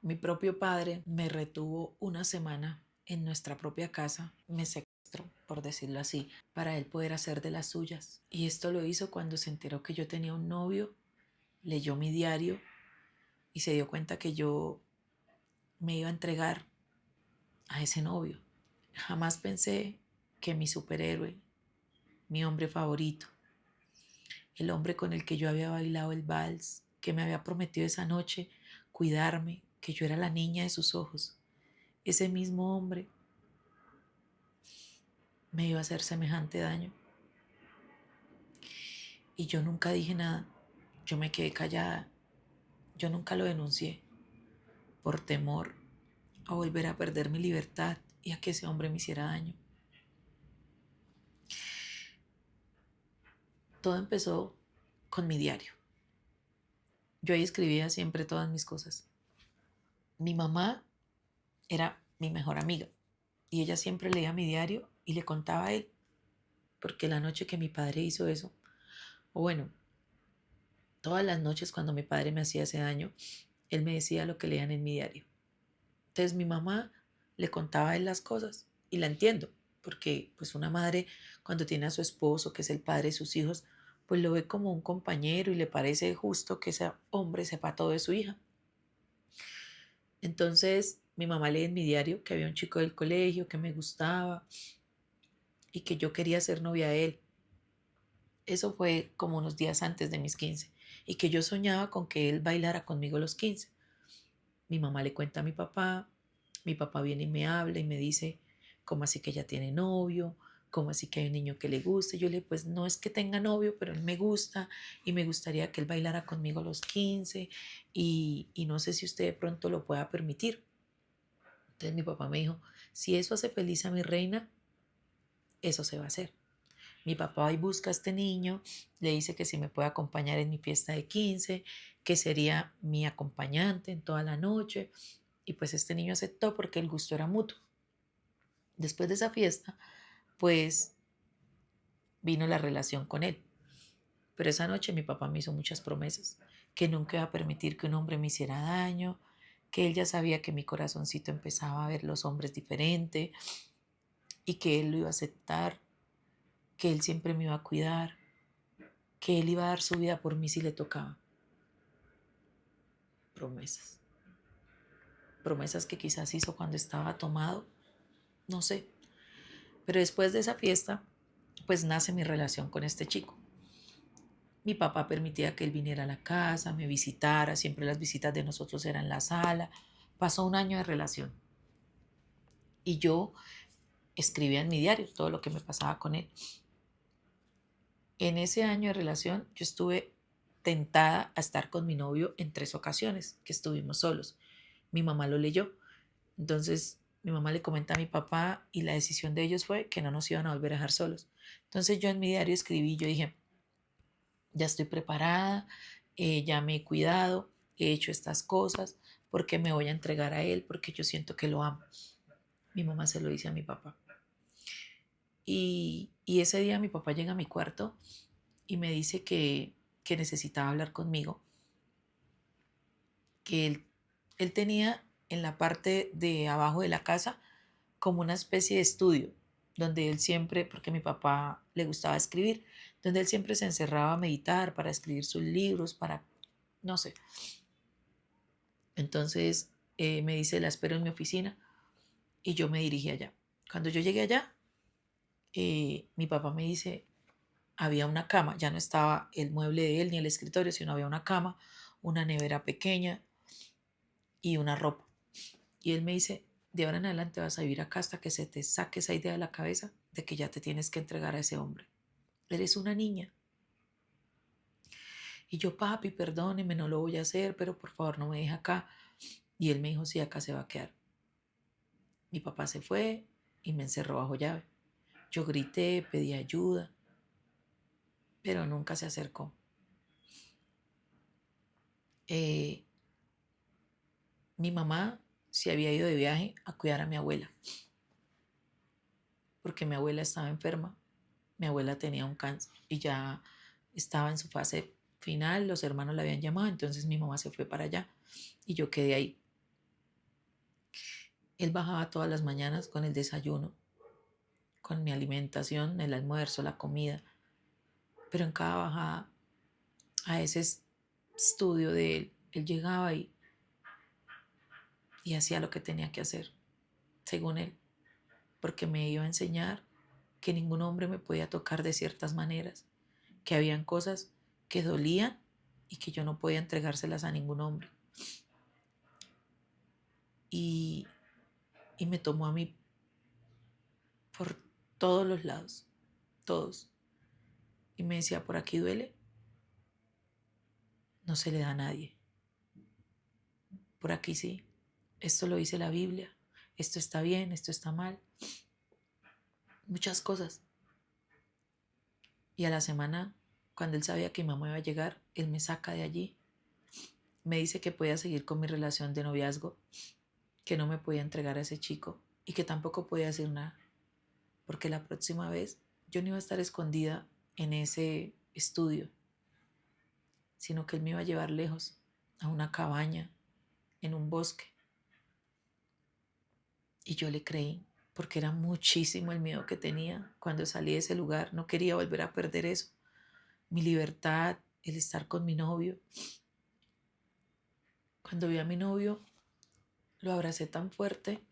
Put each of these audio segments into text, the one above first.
Mi propio padre me retuvo una semana en nuestra propia casa, me secuestró, por decirlo así, para él poder hacer de las suyas. Y esto lo hizo cuando se enteró que yo tenía un novio, leyó mi diario y se dio cuenta que yo me iba a entregar a ese novio. Jamás pensé que mi superhéroe, mi hombre favorito, el hombre con el que yo había bailado el vals, que me había prometido esa noche cuidarme, que yo era la niña de sus ojos, ese mismo hombre me iba a hacer semejante daño. Y yo nunca dije nada, yo me quedé callada, yo nunca lo denuncié por temor a volver a perder mi libertad y a que ese hombre me hiciera daño. Todo empezó con mi diario. Yo ahí escribía siempre todas mis cosas. Mi mamá era mi mejor amiga y ella siempre leía mi diario y le contaba a él, porque la noche que mi padre hizo eso, o bueno, todas las noches cuando mi padre me hacía ese daño, él me decía lo que leían en mi diario. Entonces mi mamá le contaba a él las cosas y la entiendo, porque pues una madre cuando tiene a su esposo, que es el padre de sus hijos, pues lo ve como un compañero y le parece justo que ese hombre sepa todo de su hija. Entonces mi mamá lee en mi diario que había un chico del colegio que me gustaba y que yo quería ser novia de él. Eso fue como unos días antes de mis 15 y que yo soñaba con que él bailara conmigo los 15. Mi mamá le cuenta a mi papá viene y me habla y me dice, ¿cómo así que ella tiene novio? ¿Cómo así que hay un niño que le guste? Yo le, pues no es que tenga novio, pero él me gusta y me gustaría que él bailara conmigo a los 15 y no sé si usted de pronto lo pueda permitir. Entonces mi papá me dijo, si eso hace feliz a mi reina, eso se va a hacer. Mi papá va y busca a este niño, le dice que si me puede acompañar en mi fiesta de 15, que sería mi acompañante en toda la noche. Y pues este niño aceptó porque el gusto era mutuo. Después de esa fiesta, pues vino la relación con él. Pero esa noche mi papá me hizo muchas promesas, que nunca iba a permitir que un hombre me hiciera daño, que él ya sabía que mi corazoncito empezaba a ver los hombres diferente y que él lo iba a aceptar, que él siempre me iba a cuidar, que él iba a dar su vida por mí si le tocaba. Promesas. Promesas que quizás hizo cuando estaba tomado, no sé. Pero después de esa fiesta, pues nace mi relación con este chico. Mi papá permitía que él viniera a la casa, me visitara, siempre las visitas de nosotros eran en la sala. Pasó un año de relación y yo escribía en mi diario todo lo que me pasaba con él. En ese año de relación yo estuve tentada a estar con mi novio en 3 ocasiones que estuvimos solos. Mi mamá lo leyó. Entonces mi mamá le comenta a mi papá y la decisión de ellos fue que no nos iban a volver a dejar solos. Entonces yo en mi diario escribí, yo dije, ya estoy preparada, ya me he cuidado, he hecho estas cosas, porque me voy a entregar a él, porque yo siento que lo amo. Mi mamá se lo dice a mi papá. Y ese día mi papá llega a mi cuarto y me dice que necesitaba hablar conmigo, que él tenía en la parte de abajo de la casa como una especie de estudio, donde él siempre, porque a mi papá le gustaba escribir, donde él siempre se encerraba a meditar, para escribir sus libros, para, no sé. Entonces me dice, la espero en mi oficina y yo me dirigí allá. Cuando yo llegué allá, mi papá me dice, había una cama, ya no estaba el mueble de él ni el escritorio, sino había una cama, una nevera pequeña y una ropa. Y él me dice, de ahora en adelante vas a vivir acá hasta que se te saque esa idea de la cabeza de que ya te tienes que entregar a ese hombre. Eres una niña. Y yo, papi, perdóneme, no lo voy a hacer, pero por favor no me deje acá. Y él me dijo, sí, acá se va a quedar. Mi papá se fue y me encerró bajo llave. Yo grité, pedí ayuda, pero nunca se acercó. Eh, Mi mamá se había ido de viaje a cuidar a mi abuela, porque mi abuela estaba enferma. Mi abuela tenía un cáncer y ya estaba en su fase final, los hermanos la habían llamado, entonces mi mamá se fue para allá y yo quedé ahí. Él bajaba todas las mañanas con el desayuno, con mi alimentación, el almuerzo, la comida, pero en cada bajada a ese estudio de él, él llegaba y hacía lo que tenía que hacer, según él, porque me iba a enseñar que ningún hombre me podía tocar de ciertas maneras, que habían cosas que dolían y que yo no podía entregárselas a ningún hombre. Y, y me tomó a mí por todos los lados, todos. Y me decía, por aquí duele, no se le da a nadie. Por aquí sí, esto lo dice la Biblia, esto está bien, esto está mal. Muchas cosas. Y a la semana, cuando él sabía que mi mamá iba a llegar, él me saca de allí. Me dice que podía seguir con mi relación de noviazgo, que no me podía entregar a ese chico y que tampoco podía hacer nada, porque la próxima vez yo no iba a estar escondida en ese estudio, sino que él me iba a llevar lejos, a una cabaña, en un bosque. Y yo le creí, porque era muchísimo el miedo que tenía cuando salí de ese lugar. No quería volver a perder eso, mi libertad, el estar con mi novio. Cuando vi a mi novio, lo abracé tan fuerte,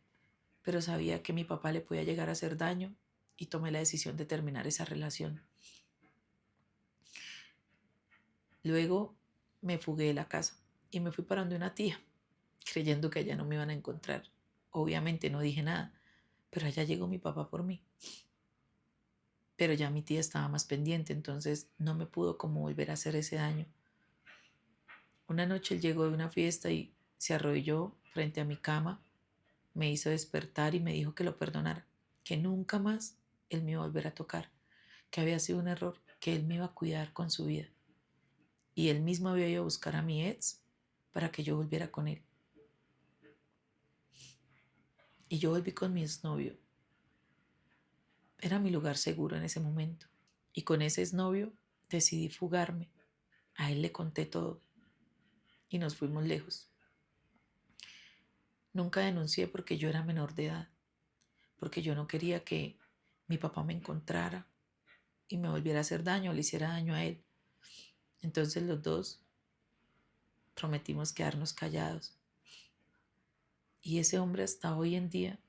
pero sabía que mi papá le podía llegar a hacer daño y tomé la decisión de terminar esa relación. Luego me fugué de la casa y me fui para donde una tía, creyendo que allá no me iban a encontrar. Obviamente no dije nada, pero allá llegó mi papá por mí. Pero ya mi tía estaba más pendiente, entonces no me pudo como volver a hacer ese daño. Una noche él llegó de una fiesta y se arrodilló frente a mi cama, me hizo despertar y me dijo que lo perdonara, que nunca más él me iba a volver a tocar, que había sido un error, que él me iba a cuidar con su vida. Y él mismo había ido a buscar a mi ex para que yo volviera con él. Y yo volví con mi exnovio. Era mi lugar seguro en ese momento. Y con ese exnovio decidí fugarme. A él le conté todo y nos fuimos lejos. Nunca denuncié porque yo era menor de edad, porque yo no quería que mi papá me encontrara y me volviera a hacer daño o le hiciera daño a él. Entonces los dos prometimos quedarnos callados. Y ese hombre hasta hoy en día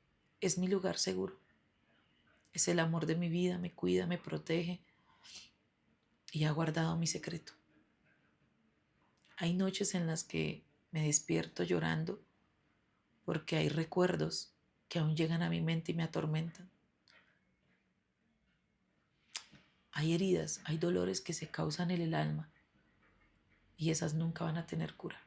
es mi lugar seguro. Es el amor de mi vida, me cuida, me protege y ha guardado mi secreto. Hay noches en las que me despierto llorando porque hay recuerdos que aún llegan a mi mente y me atormentan. Hay heridas, hay dolores que se causan en el alma y esas nunca van a tener cura.